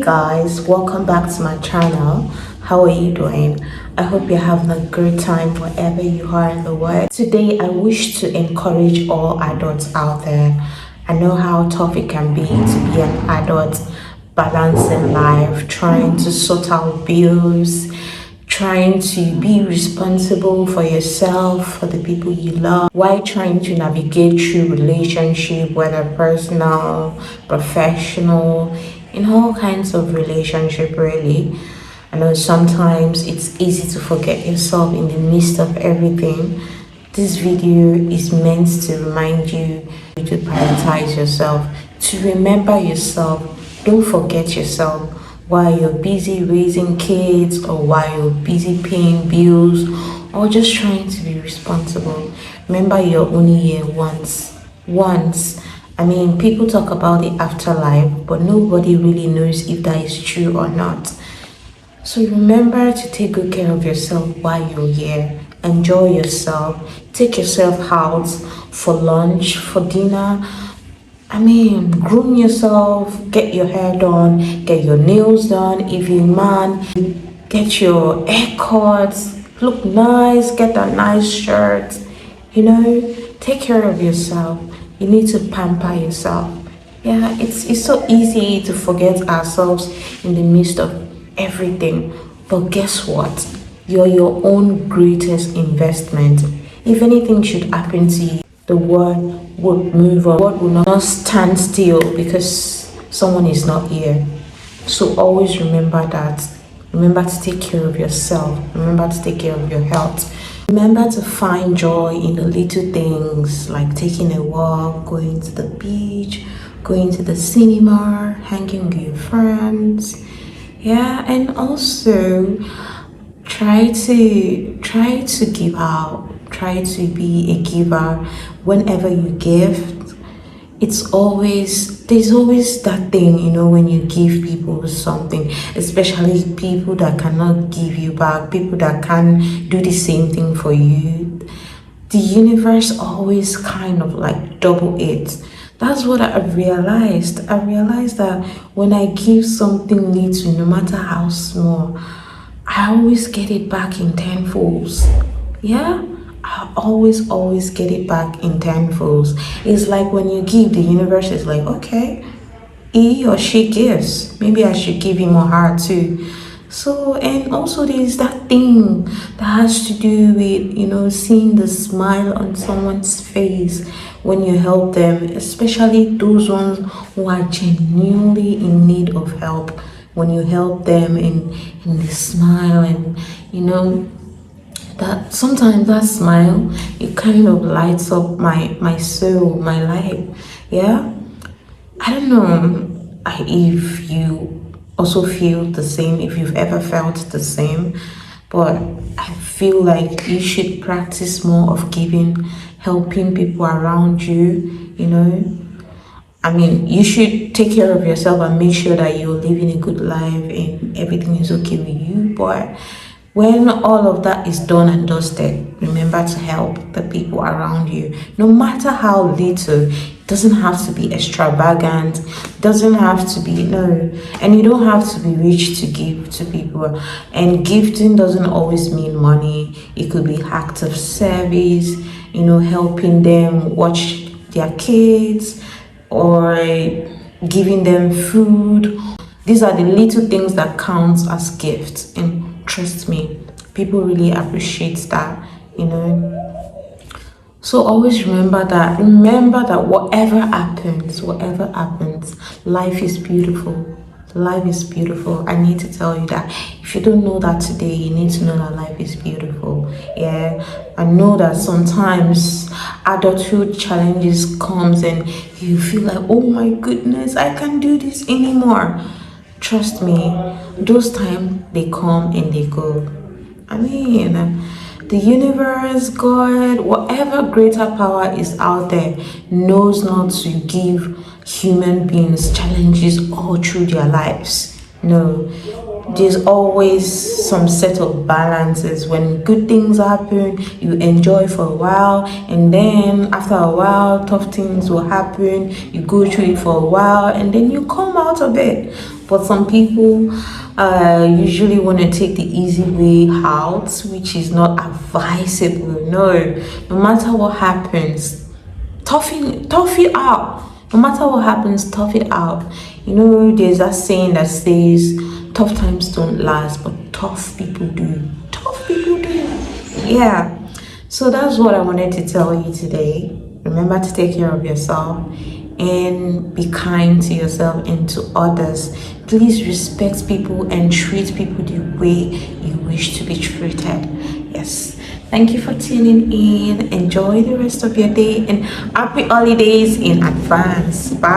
Guys, welcome back to my channel. How are you doing? I hope you're having a great time wherever you are in the world. Today I wish to encourage all adults out there. I know how tough it can be to be an adult, balancing life, trying to sort out bills, trying to be responsible for yourself, for the people you love, while trying to navigate through relationship, whether personal, professional, in all kinds of relationship really. I know sometimes it's easy to forget yourself in the midst of everything. This video is meant to remind you to prioritize yourself, to remember yourself. Don't forget yourself while you're busy raising kids, or while you're busy paying bills, or just trying to be responsible. Remember, you're only here once. I mean, people talk about the afterlife, but nobody really knows if that is true or not. So remember to take good care of yourself while you're here. Enjoy yourself. Take yourself out for lunch, for dinner. I mean, groom yourself, get your hair done, get your nails done. If you're a man, get your hair cut, look nice, get that nice shirt. Take care of yourself. You need to pamper yourself. Yeah, it's so easy to forget ourselves in the midst of everything. But guess what? You're your own greatest investment. If anything should happen to you, the world would move on. The world will not stand still because someone is not here. So always remember that. Remember to take care of yourself. Remember to take care of your health. Remember to find joy in the little things, like taking a walk, going to the beach, going to the cinema, hanging with your friends. Yeah, and also try to give out. Try to be a giver. Whenever you give, there's always that thing, when you give people something, especially people that cannot give you back, people that can't do the same thing for you. The universe always kind of like double it. That's what I realized. I realized that when I give something little, no matter how small, I always get it back in tenfolds. Yeah, I always get it back in tenfolds. It's like when you give, the universe is like, okay, he or she gives. Maybe I should give him or her too. So, and also there's that thing that has to do with, seeing the smile on someone's face when you help them, especially those ones who are genuinely in need of help. When you help them in the smile, and that sometimes that smile, it kind of lights up my soul, my life. Yeah, I don't know if you also feel the same, if you've ever felt the same, but I feel like you should practice more of giving, helping people around you. I mean, you should take care of yourself and make sure that you're living a good life and everything is okay with you. But when all of that is done and dusted, remember to help the people around you. No matter how little, it doesn't have to be extravagant, doesn't have to be, no. And you don't have to be rich to give to people. And gifting doesn't always mean money. It could be acts of service, helping them watch their kids, or giving them food. These are the little things that count as gifts, and trust me, people really appreciate that. So always remember that whatever happens, life is beautiful. Life is beautiful. I need to tell you that. If you don't know that today, you need to know that life is beautiful. Yeah, I know that sometimes adulthood challenges comes and you feel like, oh my goodness, I can't do this anymore. Trust me, those times, they come and they go. I mean, the universe, God, whatever greater power is out there, knows not to give human beings challenges all through their lives. No, there's always some set of balances. When good things happen, you enjoy for a while, and then after a while, tough things will happen. You go through it for a while, and then you come out of it. But some people usually want to take the easy way out, which is not advisable. No matter what happens, tough it out. No matter what happens, tough it out. There's that saying that says tough times don't last, but tough people do. Tough people do. Yeah. So that's what I wanted to tell you today. Remember to take care of yourself and be kind to yourself and to others. Please respect people and treat people the way you wish to be treated. Yes. Thank you for tuning in. Enjoy the rest of your day and happy holidays in advance. Bye.